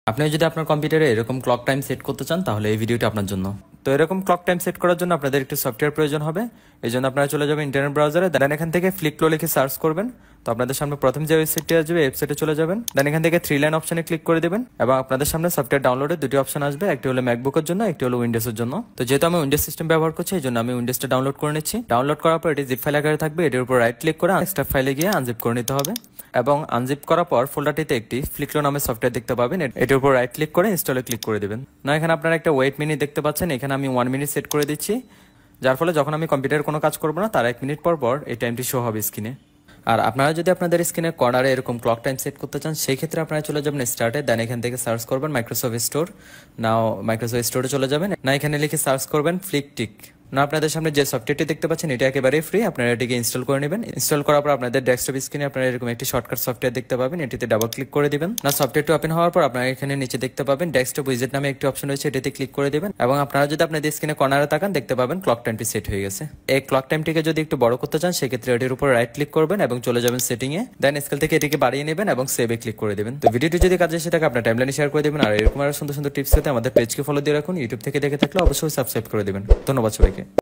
আপনি যদি আপনার কম্পিউটারে এরকম ক্লক টাইম সেট করতে চান তাহলে এই ভিডিওটি আপনার জন্য। তো এরকম ক্লক টাইম সেট করার জন্য আপনাদের একটি সফটওয়্যার প্রয়োজন হবে। এই জন্য আপনারা চলে যাবেন ইন্টারনেট ব্রাউজারে, দেন এখান থেকে ফ্লিকফ্লো লিখে সার্চ করবেন। তো আপনাদের সামনে প্রথম যে ওয়েবসাইটটি আসবে ওয়েবসাইটে চলে যাবেন, দেন এখান থেকে 3 লাইন অপশনে ক্লিক করে দেবেন এবং আপনাদের সামনে সফটওয়্যার ডাউনলোডের দুটি অপশন আসবে, একটি হলো ম্যাকবুকের জন্য, একটি হলো উইন্ডোজের জন্য। তো যেহেতু আমি উইন্ডোজ সিস্টেম ব্যবহার করছি এই জন্য আমি উইন্ডোজটা ডাউনলোড করে নিচ্ছি। ডাউনলোড করার পর এটি জিপ ফাইল আকারে থাকবে, এটির উপর রাইট ক্লিক করে এক্সট্রা ফাইলে গিয়ে আনজিপ করে নিতে হবে এবং আনজিপ করার পর ফোল্ডারটিতে একটি ফ্লিকফ্লো নামের সফটওয়্যার দেখতে পাবেন, এটির উপর রাইট ক্লিক করে ইনস্টলে ক্লিক করে দেবেন। না এখানে আপনারা একটা ওয়েট মিনিট দেখতে পাচ্ছেন, এখানে আমি 1 মিনিট সেট করে দিচ্ছি, যার ফলে যখন আমি কম্পিউটারে কোনো কাজ করবো না তার 1 মিনিট পর পর এই টাইমটি শো হবে স্ক্রিনে। আর আপনারা যদি আপনাদের স্ক্রিনের কর্নারে এরকম ক্লক টাইম সেট করতে চান সেই ক্ষেত্রে আপনারা চলে যাবেন স্টার্টে, দেন এখান থেকে সার্চ করবেন মাইক্রোসফট স্টোর। নাও মাইক্রোসফট স্টোরে চলে যাবেন, না এখানে লিখে সার্চ করবেন ফ্লিকটিক। না আপনাদের সামনে যে সফটওয়্যারটি দেখতে পাচ্ছেন এটা একেবারে ফ্রি, আপনারা এটিকে ইনস্টল করে নেবেন। ইনস্টল করার পর আপনাদের ডেস্কটপ স্ক্রিনে আপনারা এরকম একটি শর্টকাট সফটওয়্যার দেখতে পাবেন, এটিতে ডাবল ক্লিক করে দিবেন। না সফটওয়্যারটি ওপেন হওয়ার পর আপনারা এখানে নিচে দেখতে পাবেন ডেস্কটপ উইজেট নামে একটি অপশন রয়েছে, এটিতে ক্লিক করে দিবেন এবং আপনারা যদি আপনাদের স্ক্রিনে কর্নারে তাকান দেখতে পাবেন ক্লক টাইমটি সেট হয়ে গেছে। এই ক্লক টাইমটিকে যদি একটু বড় করতে চান সেক্ষেত্রে এটির উপর রাইট ক্লিক করবেন এবং চলে যাবেন সেটিং এ, দেন স্কেল থেকে এটিকে বাড়িয়ে নেবেন এবং সেভে ক্লিক করে দিবেন। তো ভিডিওটি যদি কাজে এসে থাকে আপনার টাইমলাইনে শেয়ার করে দিবেন, আর এরকম আরো সুন্দর সুন্দর টিপস পেতে আমাদের পেজকে ফলো দিয়ে রাখুন। ইউটিউব থেকে দেখে থাকলে অবশ্যই সাবস্ক্রাইব করে দিবেন। ধন্যবাদ সবাইকে।